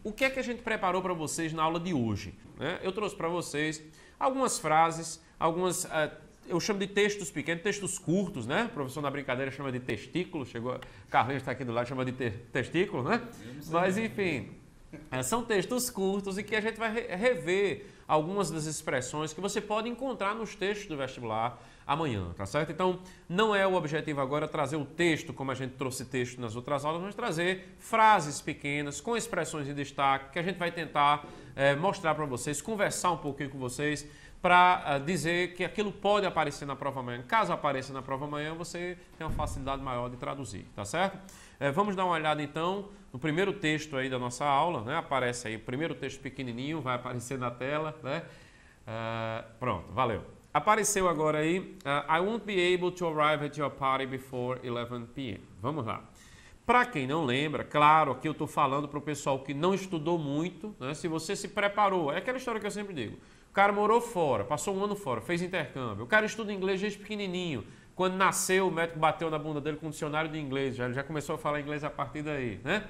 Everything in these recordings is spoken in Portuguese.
o que é que a gente preparou para vocês na aula de hoje? Né? Eu trouxe para vocês algumas frases, eu chamo de textos pequenos, textos curtos, né? O professor na brincadeira chama de testículo, Carlinhos está aqui do lado, chama de testículo, né? Mas enfim, são textos curtos e que a gente vai rever algumas das expressões que você pode encontrar nos textos do vestibular amanhã, tá certo? Então, não é o objetivo agora trazer o texto, como a gente trouxe texto nas outras aulas, mas trazer frases pequenas, com expressões em destaque, que a gente vai tentar mostrar para vocês, conversar um pouquinho com vocês, para dizer que aquilo pode aparecer na prova amanhã. Caso apareça na prova amanhã, você tem uma facilidade maior de traduzir, tá certo? Vamos dar uma olhada então no primeiro texto aí da nossa aula, né? Aparece aí o primeiro texto pequenininho, vai aparecer na tela, né? Pronto, valeu. Apareceu agora aí, I won't be able to arrive at your party before 11 p.m. Vamos lá. Para quem não lembra, claro, aqui eu estou falando para o pessoal que não estudou muito, né? Se você se preparou, é aquela história que eu sempre digo. O cara morou fora, passou um ano fora, fez intercâmbio. O cara estuda inglês desde pequenininho. Quando nasceu, o médico bateu na bunda dele com um dicionário de inglês. Já começou a falar inglês a partir daí, né?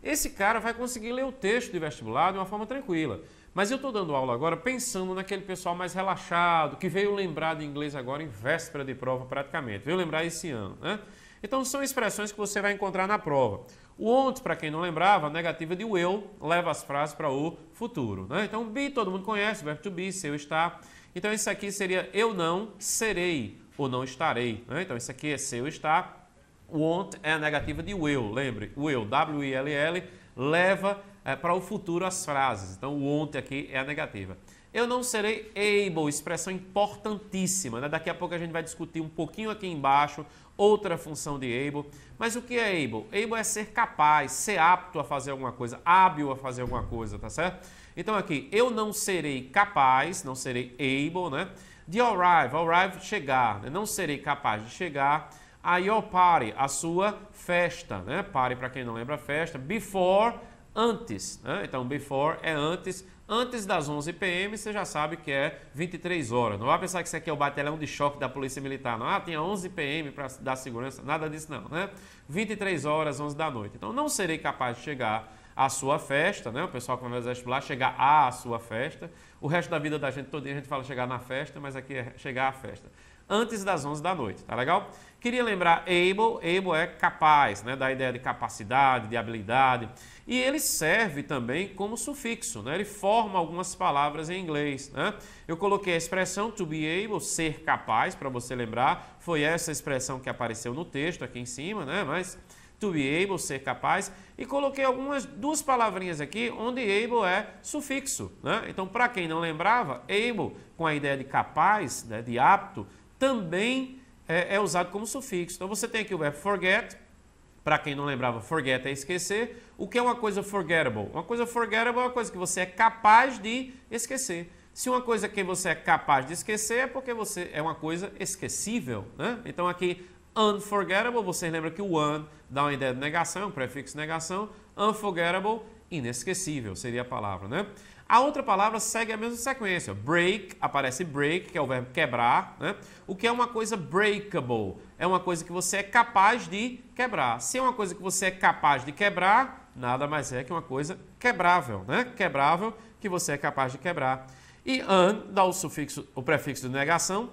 Esse cara vai conseguir ler o texto de vestibular de uma forma tranquila. Mas eu estou dando aula agora pensando naquele pessoal mais relaxado, que veio lembrar de inglês agora em véspera de prova praticamente. Veio lembrar esse ano, né? Então são expressões que você vai encontrar na prova. O won't, para quem não lembrava, a negativa de will, leva as frases para o futuro, né? Então be todo mundo conhece, verbo to be, ser ou estar. Então isso aqui seria eu não serei ou não estarei, né? Então isso aqui é ser ou estar. Won't é a negativa de will, lembre, will, W-I-L-L, leva para o futuro as frases. Então o won't aqui é a negativa. Eu não serei able, expressão importantíssima, né? Daqui a pouco a gente vai discutir um pouquinho aqui embaixo outra função de able. Mas o que é able? Able é ser capaz, ser apto a fazer alguma coisa, hábil a fazer alguma coisa, tá certo? Então aqui, eu não serei capaz, não serei able, né? De arrive, chegar, né? Não serei capaz de chegar a your party, a sua festa, né? Party, para quem não lembra, festa. Before, antes, né? Então before é antes. Antes das 11 p.m. você já sabe que é 23 horas. Não vai pensar que isso aqui é o batalhão de choque da Polícia Militar. Não, tinha 11 p.m. para dar segurança. Nada disso não, né? 23 horas, 11 da noite. Então não serei capaz de chegar à sua festa, né? O pessoal que vai fazer vestibular, chegar à sua festa. O resto da vida da gente, todo dia a gente fala chegar na festa, mas aqui é chegar à festa. Antes das 11 da noite, tá legal? Queria lembrar able é capaz, né? Da ideia de capacidade, de habilidade. E ele serve também como sufixo, né? Ele forma algumas palavras em inglês, né? Eu coloquei a expressão to be able, ser capaz, para você lembrar. Foi essa expressão que apareceu no texto aqui em cima, né? Mas to be able, ser capaz. E coloquei duas palavrinhas aqui, onde able é sufixo, né? Então, para quem não lembrava, able, com a ideia de capaz, né? De apto, também é usado como sufixo. Então, você tem aqui o verbo forget. Para quem não lembrava, forget é esquecer. O que é uma coisa forgettable? Uma coisa forgettable é uma coisa que você é capaz de esquecer. Se uma coisa que você é capaz de esquecer é porque você é uma coisa esquecível, né? Então aqui, unforgettable, você lembra que o un dá uma ideia de negação, um prefixo de negação. Unforgettable, inesquecível seria a palavra, né? A outra palavra segue a mesma sequência. Break, aparece break, que é o verbo quebrar, né? O que é uma coisa breakable? É uma coisa que você é capaz de quebrar. Se é uma coisa que você é capaz de quebrar, nada mais é que uma coisa quebrável, né? Quebrável, que você é capaz de quebrar. E un dá o prefixo de negação.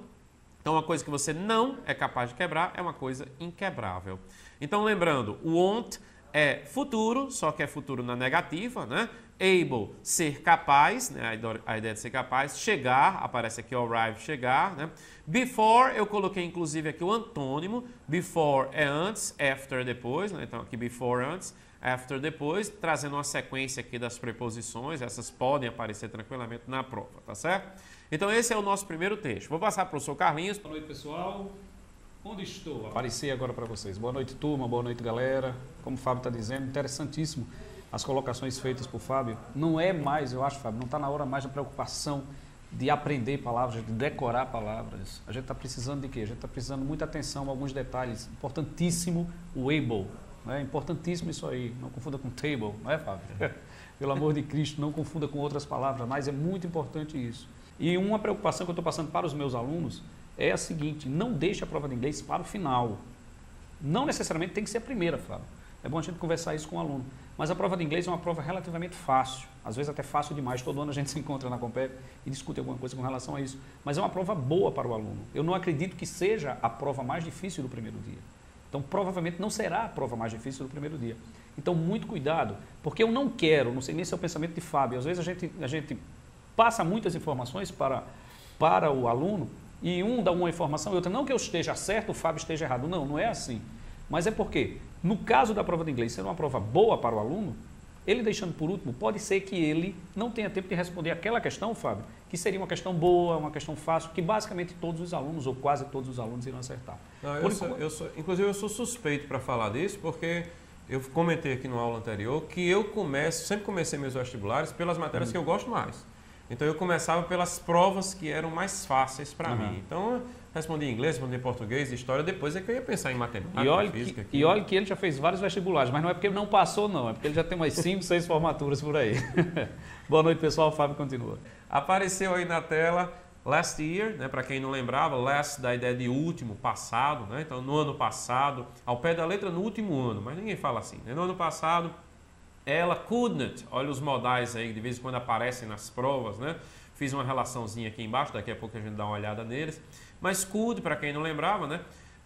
Então, uma coisa que você não é capaz de quebrar é uma coisa inquebrável. Então, lembrando, o won't é futuro, só que é futuro na negativa, né? Able, ser capaz, né? A ideia de ser capaz. Chegar, aparece aqui arrive, chegar, né? Before, eu coloquei inclusive aqui o antônimo. Before é antes, after depois, né? Então aqui before antes, after depois, trazendo uma sequência aqui das preposições. Essas podem aparecer tranquilamente na prova, tá certo? Então esse é o nosso primeiro texto. Vou passar para o professor Carlinhos. Boa noite, pessoal. Onde estou? Apareci agora para vocês. Boa noite, turma. Boa noite, galera. Como o Fábio está dizendo, interessantíssimo as colocações feitas por Fábio. Não é mais, eu acho, Fábio, não está na hora mais da preocupação de aprender palavras, de decorar palavras. A gente está precisando de quê? A gente está precisando de muita atenção a alguns detalhes. Importantíssimo o able. Né? Importantíssimo isso aí. Não confunda com table, não é, Fábio? Pelo amor de Cristo, não confunda com outras palavras, mas é muito importante isso. E uma preocupação que eu estou passando para os meus alunos é a seguinte: não deixe a prova de inglês para o final. Não necessariamente tem que ser a primeira, Fábio. É bom a gente conversar isso com o aluno. Mas a prova de inglês é uma prova relativamente fácil, às vezes até fácil demais. Todo ano a gente se encontra na Compep e discute alguma coisa com relação a isso. Mas é uma prova boa para o aluno. Eu não acredito que seja a prova mais difícil do primeiro dia. Então, provavelmente não será a prova mais difícil do primeiro dia. Então, muito cuidado, porque eu não quero, não sei nem se é o pensamento de Fábio, às vezes a gente passa muitas informações para o aluno e um dá uma informação e outro, não que eu esteja certo, o Fábio esteja errado. Não, não é assim. Mas é porque, no caso da prova de inglês ser uma prova boa para o aluno, ele deixando por último, pode ser que ele não tenha tempo de responder aquela questão, Fábio, que seria uma questão boa, uma questão fácil, que basicamente todos os alunos, ou quase todos os alunos, irão acertar. Não, inclusive, eu sou suspeito para falar disso, porque eu comentei aqui na aula anterior que eu sempre comecei meus vestibulares pelas matérias que eu gosto mais. Então, eu começava pelas provas que eram mais fáceis para mim. Então, respondi em inglês, respondi em português, história, depois é que eu ia pensar em matemática, física. E olha que ele já fez vários vestibulares, mas não é porque ele não passou, não. É porque ele já tem umas 5, 6 formaturas por aí. Boa noite, pessoal. O Fábio continua. Apareceu aí na tela last year, né? Para quem não lembrava, last da ideia de último, passado, né? Então, no ano passado, ao pé da letra, no último ano, mas ninguém fala assim, né? No ano passado, ela couldn't, olha os modais aí, de vez em quando aparecem nas provas, né? Fiz uma relaçãozinha aqui embaixo, daqui a pouco a gente dá uma olhada neles. Mas could, para quem não lembrava, né?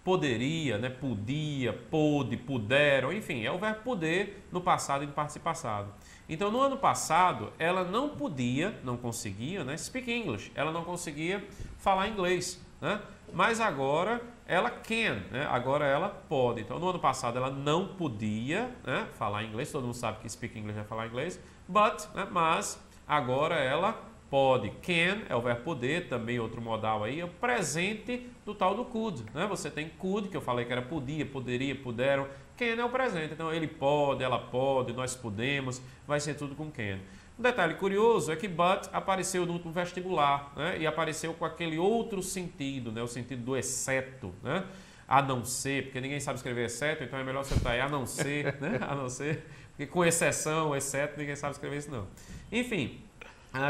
Poderia, né? Podia, pôde, puderam, enfim, é o verbo poder no passado e no participo passado. Então, no ano passado, ela não podia, não conseguia, né? Speak English, ela não conseguia falar inglês, né? Mas agora ela can, né? Agora ela pode. Então, no ano passado ela não podia, né? Falar inglês, todo mundo sabe que speak English é falar inglês, but, né? Mas agora ela pode. Can é o verbo poder, também outro modal aí, é o presente do tal do could, né? Você tem could, que eu falei que era podia, poderia, puderam. Can é o presente, então ele pode, ela pode, nós podemos, vai ser tudo com can. Um detalhe curioso é que but apareceu no último vestibular, né? E apareceu com aquele outro sentido, né? O sentido do exceto, né? A não ser, porque ninguém sabe escrever exceto, então é melhor você botar aí a não ser, né? A não ser, porque com exceção, exceto, ninguém sabe escrever isso não. Enfim,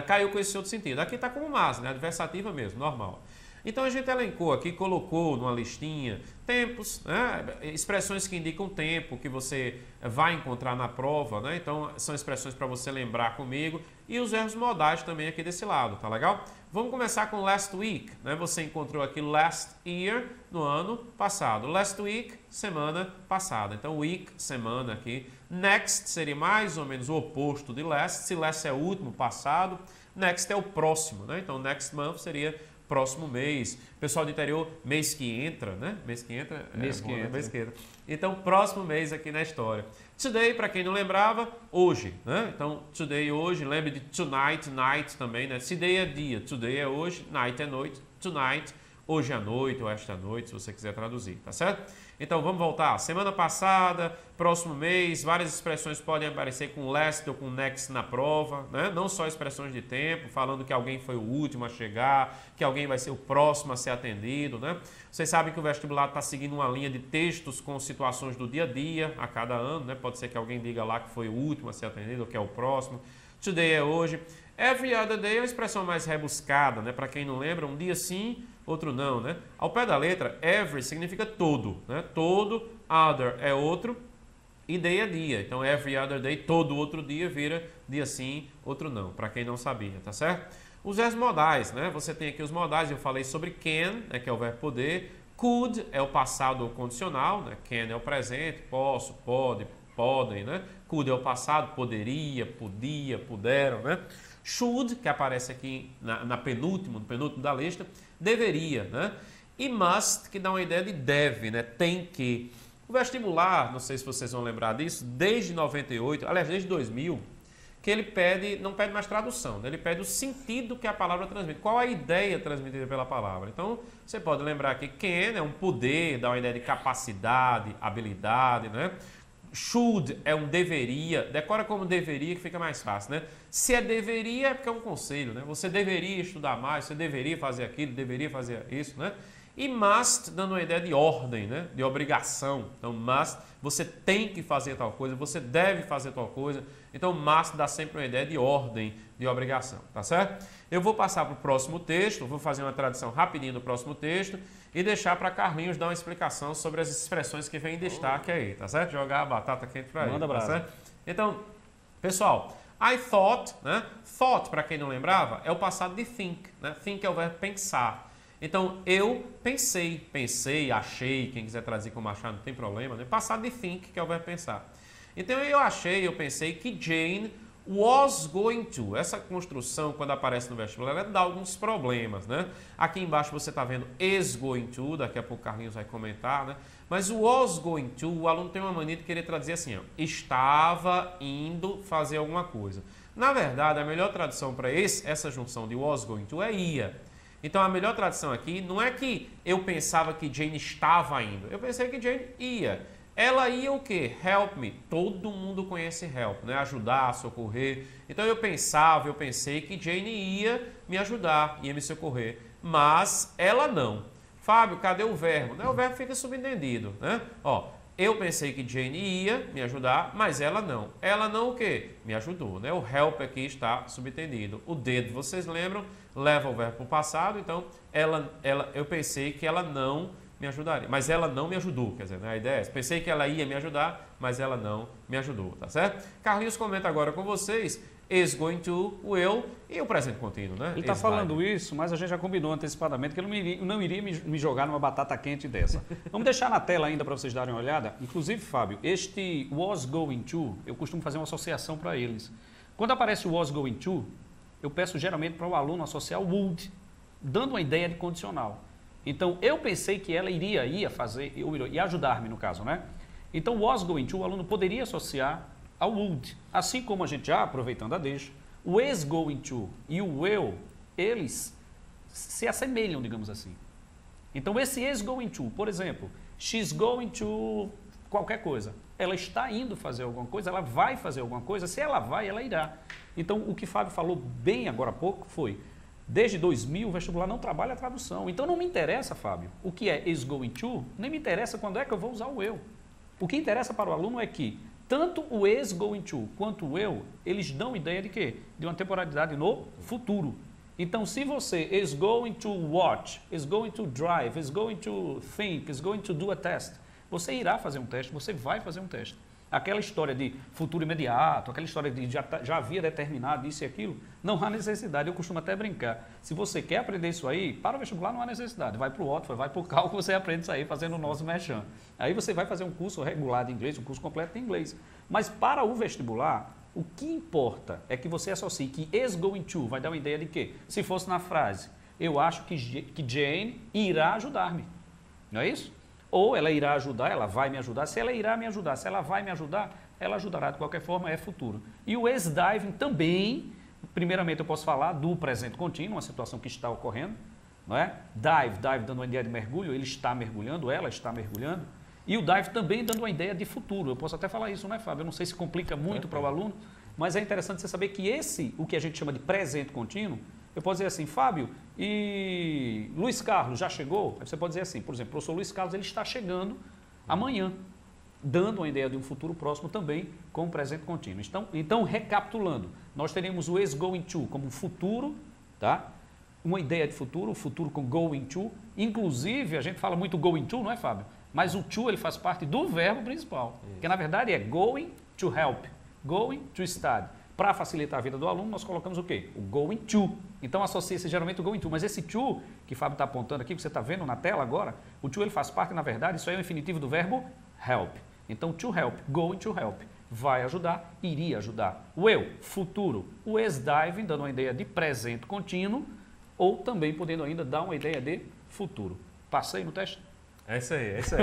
caiu com esse outro sentido. Aqui está como mas, né? Adversativa mesmo, normal. Então a gente elencou aqui, colocou numa listinha tempos, né? Expressões que indicam tempo, que você vai encontrar na prova, né? Então são expressões para você lembrar comigo e os verbos modais também aqui desse lado, tá legal? Vamos começar com last week, né? Você encontrou aqui last year no ano passado, last week, semana passada. Então week, semana aqui. Next seria mais ou menos o oposto de last, se last é o último, passado, next é o próximo, né? Então next month seria próximo mês. Pessoal do interior, mês que entra, né? Mês que entra. Mês que entra. Então, próximo mês aqui na história. Today, para quem não lembrava, hoje, né? Então, today, hoje. Lembre de tonight, night também, né? Se day é dia, today é hoje, night é noite, tonight, hoje à noite ou esta noite, se você quiser traduzir, tá certo? Então, vamos voltar. Semana passada, próximo mês, várias expressões podem aparecer com last ou com next na prova, né? Não só expressões de tempo, falando que alguém foi o último a chegar, que alguém vai ser o próximo a ser atendido, né? Vocês sabem que o vestibular está seguindo uma linha de textos com situações do dia a dia, a cada ano, né? Pode ser que alguém diga lá que foi o último a ser atendido ou que é o próximo. Today é hoje. Every other day é uma expressão mais rebuscada, né? Para quem não lembra, um dia sim, outro não, né? Ao pé da letra, every significa todo, né? Todo, other é outro e day é dia. Então, every other day, todo outro dia vira dia sim, outro não, para quem não sabia, tá certo? Os verbos modais, né? Você tem aqui os modais, eu falei sobre can, né? Que é o verbo poder. Could é o passado condicional, né? Can é o presente, posso, pode, podem, né? Could é o passado, poderia, podia, puderam, né? Should, que aparece aqui no penúltimo da lista, deveria, né? E must, que dá uma ideia de deve, né? Tem que. O vestibular, não sei se vocês vão lembrar disso, desde 98, aliás, desde 2000, que ele não pede mais tradução, né? Ele pede o sentido que a palavra transmite. Qual a ideia transmitida pela palavra? Então, você pode lembrar que can é um poder, dá uma ideia de capacidade, habilidade, né? Should é um deveria, decora como deveria que fica mais fácil, né? Se é deveria é porque é um conselho, né? Você deveria estudar mais, você deveria fazer aquilo, deveria fazer isso, né? E must, dando uma ideia de ordem, né? De obrigação. Então, must, você tem que fazer tal coisa, você deve fazer tal coisa. Então, must dá sempre uma ideia de ordem, de obrigação, tá certo? Eu vou passar para o próximo texto, vou fazer uma tradução rapidinho do próximo texto e deixar para Carlinhos dar uma explicação sobre as expressões que vem em destaque aí, tá certo? Jogar a batata quente para ele, Manda tá certo? Então, pessoal, I thought, né? Thought, para quem não lembrava, é o passado de think, né? Think é o verbo pensar. Então, eu pensei, achei, quem quiser trazer como achar não tem problema, né? Passado de think, que é o verbo pensar. Então, eu pensei que Jane was going to. Essa construção, quando aparece no vestibular, ela dá alguns problemas, né? Aqui embaixo você está vendo is going to, daqui a pouco o Carlinhos vai comentar, né? Mas o was going to, o aluno tem uma mania de querer traduzir assim, ó, estava indo fazer alguma coisa. Na verdade, a melhor tradução para essa junção de was going to é ia. Então, a melhor tradução aqui não é que eu pensava que Jane estava indo. Eu pensei que Jane ia. Ela ia o quê? Help me. Todo mundo conhece help, né? Ajudar, socorrer. Então, eu pensei que Jane ia me ajudar, ia me socorrer. Mas ela não. Fábio, cadê o verbo? O verbo fica subentendido, né? Ó, eu pensei que Jane ia me ajudar, mas ela não. Ela não o quê? Me ajudou, né? O help aqui está subentendido. O did, vocês lembram? Leva o verbo para o passado, então eu pensei que ela não me ajudaria, mas ela não me ajudou, quer dizer, né? A ideia é essa. Pensei que ela ia me ajudar, mas ela não me ajudou, tá certo? Carlinhos comenta agora com vocês, is going to, will e o presente contínuo, né? Ele está falando isso, mas a gente já combinou antecipadamente que ele não iria me jogar numa batata quente dessa. Vamos deixar na tela ainda para vocês darem uma olhada. Inclusive, Fábio, este was going to, eu costumo fazer uma associação para eles. Quando aparece o was going to, eu peço geralmente para o aluno associar o would, dando uma ideia de condicional. Então, eu pensei que ela ia fazer, ia ajudar-me no caso, né? Então, was going to, o aluno poderia associar ao would. Assim como a gente já, aproveitando a deixa, o is going to e o will, eles se assemelham, digamos assim. Então, esse is going to, por exemplo, she's going to qualquer coisa. Ela está indo fazer alguma coisa, ela vai fazer alguma coisa, se ela vai, ela irá. Então, o que Fábio falou bem agora há pouco foi, desde 2000 o vestibular não trabalha a tradução. Então, não me interessa, Fábio, o que é is going to, nem me interessa quando é que eu vou usar o will. O que interessa para o aluno é que tanto o is going to quanto o will, eles dão ideia de quê? De uma temporalidade no futuro. Então, se você is going to watch, is going to drive, is going to think, is going to do a test, você irá fazer um teste, você vai fazer um teste. Aquela história de futuro imediato, aquela história de já havia determinado isso e aquilo, não há necessidade. Eu costumo até brincar. Se você quer aprender isso aí, para o vestibular não há necessidade. Vai para o Oxford, vai para o cálculo, você aprende isso aí fazendo o nosso merchan. Aí você vai fazer um curso regular de inglês, um curso completo de inglês. Mas para o vestibular, o que importa é que você associe que is going to vai dar uma ideia de quê? Se fosse na frase, eu acho que Jane irá ajudar-me. Não é isso? Ou ela irá ajudar, ela vai me ajudar. Se ela irá me ajudar, se ela vai me ajudar, ela ajudará de qualquer forma, é futuro. E o is diving também, primeiramente eu posso falar do presente contínuo, uma situação que está ocorrendo, não é? Dive dando uma ideia de mergulho, ele está mergulhando, ela está mergulhando. E o dive também dando uma ideia de futuro. Eu posso até falar isso, não é, Fábio? Eu não sei se complica muito para o aluno, mas é interessante você saber que o que a gente chama de presente contínuo, eu posso dizer assim, Fábio, e Luiz Carlos já chegou? Aí você pode dizer assim, por exemplo, o professor Luiz Carlos ele está chegando amanhã, dando uma ideia de um futuro próximo também com o presente contínuo. Então, recapitulando, nós teremos o is going to como futuro, tá? Uma ideia de futuro, o futuro com going to. Inclusive, a gente fala muito going to, não é, Fábio? Mas o to ele faz parte do verbo principal, que na verdade é going to help, going to study. Para facilitar a vida do aluno, nós colocamos o quê? O going to. Então, associa-se geralmente o going to. Mas esse to, que o Fábio está apontando aqui, que você está vendo na tela agora, o to ele faz parte, na verdade, isso aí é o infinitivo do verbo help. Então, to help, going to help. Vai ajudar, iria ajudar. Will, futuro. O is diving, dando uma ideia de presente contínuo, ou também podendo ainda dar uma ideia de futuro. Passei no teste? É isso aí, é isso aí.